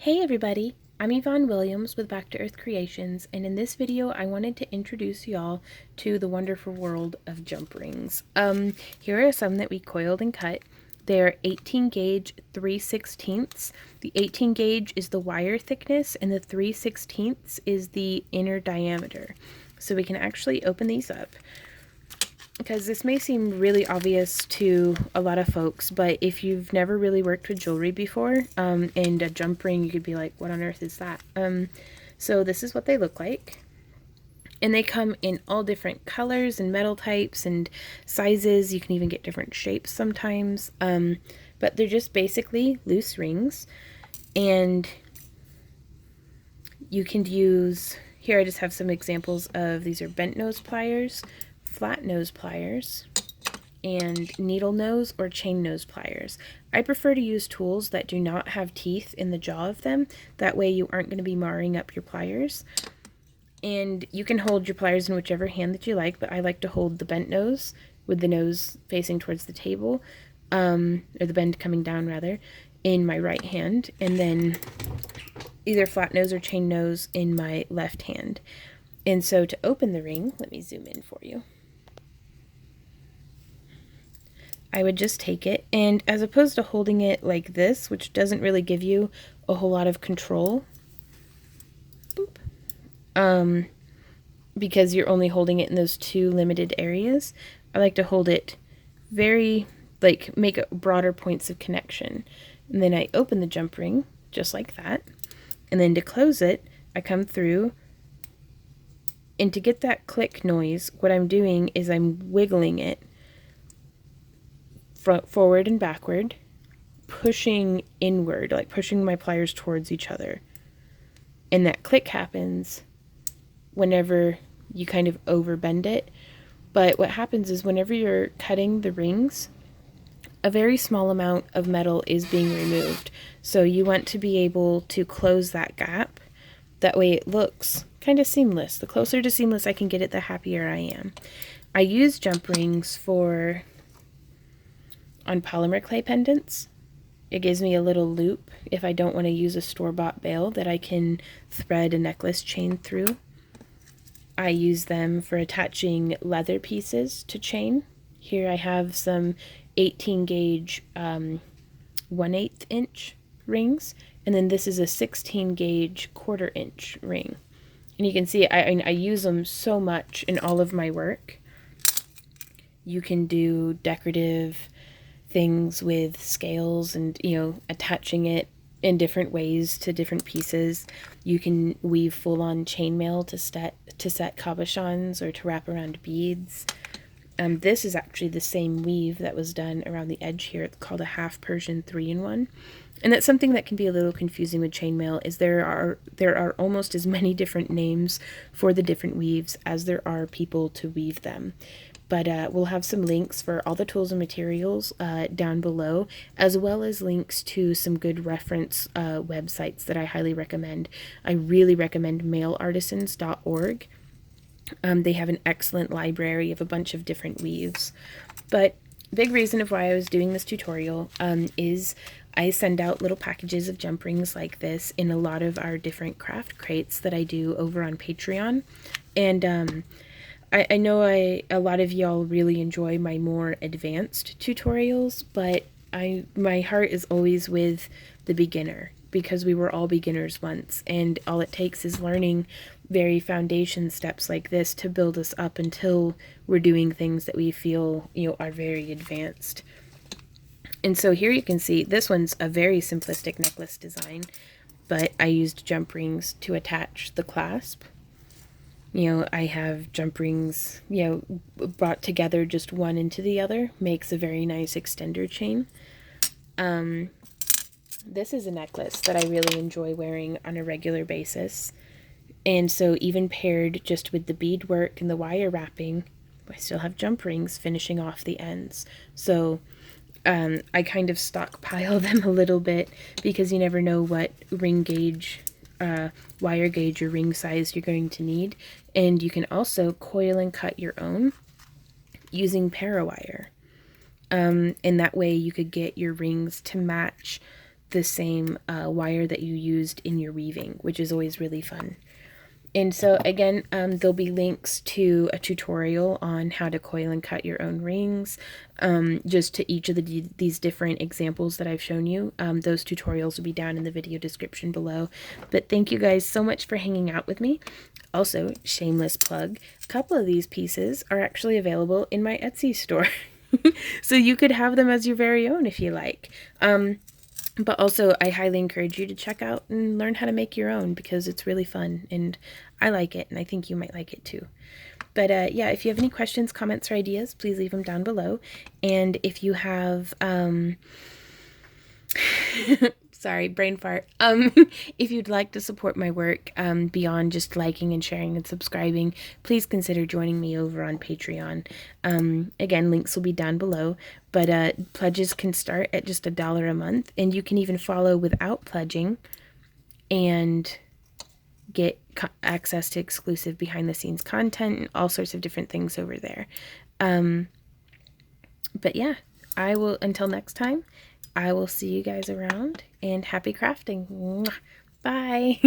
Hey everybody, I'm Yvonne Williams with Back to Earth Creations, and in this video I wanted to introduce y'all to the wonderful world of jump rings. Here are some that we coiled and cut. They're 18 gauge 3/16. The 18 gauge is the wire thickness and the 3/16 is the inner diameter. So we can actually open these up, because this may seem really obvious to a lot of folks, but if you've never really worked with jewelry before, and a jump ring, you could be like, what on earth is that? So this is what they look like. And they come in all different colors and metal types and sizes. You can even get different shapes sometimes. But they're just basically loose rings. And you can use, here I just have some examples of, these are bent nose pliers, flat nose pliers, and needle nose or chain nose pliers. I prefer to use tools that do not have teeth in the jaw of them. That way you aren't going to be marring up your pliers. And you can hold your pliers in whichever hand that you like, but I like to hold the bent nose with the nose facing towards the table, or the bend coming down rather, in my right hand, and then either flat nose or chain nose in my left hand. And so to open the ring, let me zoom in for you. I would just take it, and as opposed to holding it like this, which doesn't really give you a whole lot of control, boop, because you're only holding it in those two limited areas, I like to hold it very, like, make broader points of connection. And then I open the jump ring, just like that. And then to close it, I come through, and to get that click noise, what I'm doing is I'm wiggling it forward and backward, pushing inward, like pushing my pliers towards each other. And that click happens whenever you kind of overbend it. But what happens is whenever you're cutting the rings, a very small amount of metal is being removed. So you want to be able to close that gap. That way it looks kind of seamless. The closer to seamless I can get it, the happier I am. I use jump rings on polymer clay pendants. It gives me a little loop if I don't want to use a store-bought bail that I can thread a necklace chain through. I use them for attaching leather pieces to chain. Here I have some 18 gauge 1/8 inch rings, and then this is a 16 gauge 1/4 inch ring. And you can see I use them so much in all of my work. You can do decorative things with scales and, attaching it in different ways to different pieces. You can weave full-on chainmail to set cabochons or to wrap around beads. This is actually the same weave that was done around the edge here. It's called a half Persian 3-in-1. And that's something that can be a little confusing with chainmail, is there are almost as many different names for the different weaves as there are people to weave them. But we'll have some links for all the tools and materials down below, as well as links to some good reference websites that I highly recommend. I really recommend mailartisans.org. They have an excellent library of a bunch of different weaves. But big reason of why I was doing this tutorial is I send out little packages of jump rings like this in a lot of our different craft crates that I do over on Patreon. And I know a lot of y'all really enjoy my more advanced tutorials, but my heart is always with the beginner, because we were all beginners once, and all it takes is learning very foundation steps like this to build us up until we're doing things that we feel, are very advanced. And so here you can see this one's a very simplistic necklace design, but I used jump rings to attach the clasp. I have jump rings, brought together just one into the other, makes a very nice extender chain. This is a necklace that I really enjoy wearing on a regular basis. And so even paired just with the beadwork and the wire wrapping, I still have jump rings finishing off the ends. So I kind of stockpile them a little bit, because you never know what ring gauge, wire gauge or ring size you're going to need. And you can also coil and cut your own using parawire. And that way you could get your rings to match the same wire that you used in your weaving, which is always really fun. And so again, there'll be links to a tutorial on how to coil and cut your own rings, just to each of these different examples that I've shown you. Those tutorials will be down in the video description below. But thank you guys so much for hanging out with me. Also, shameless plug, a couple of these pieces are actually available in my Etsy store. So you could have them as your very own if you like. But also, I highly encourage you to check out and learn how to make your own, because it's really fun, and I like it, and I think you might like it too. But yeah, if you have any questions, comments, or ideas, please leave them down below. And if you have, sorry, brain fart. If you'd like to support my work beyond just liking and sharing and subscribing, please consider joining me over on Patreon. Again, links will be down below, but pledges can start at just $1 a month, and you can even follow without pledging and get access to exclusive behind-the-scenes content and all sorts of different things over there. But yeah, I will, until next time, I will see you guys around, and happy crafting. Bye.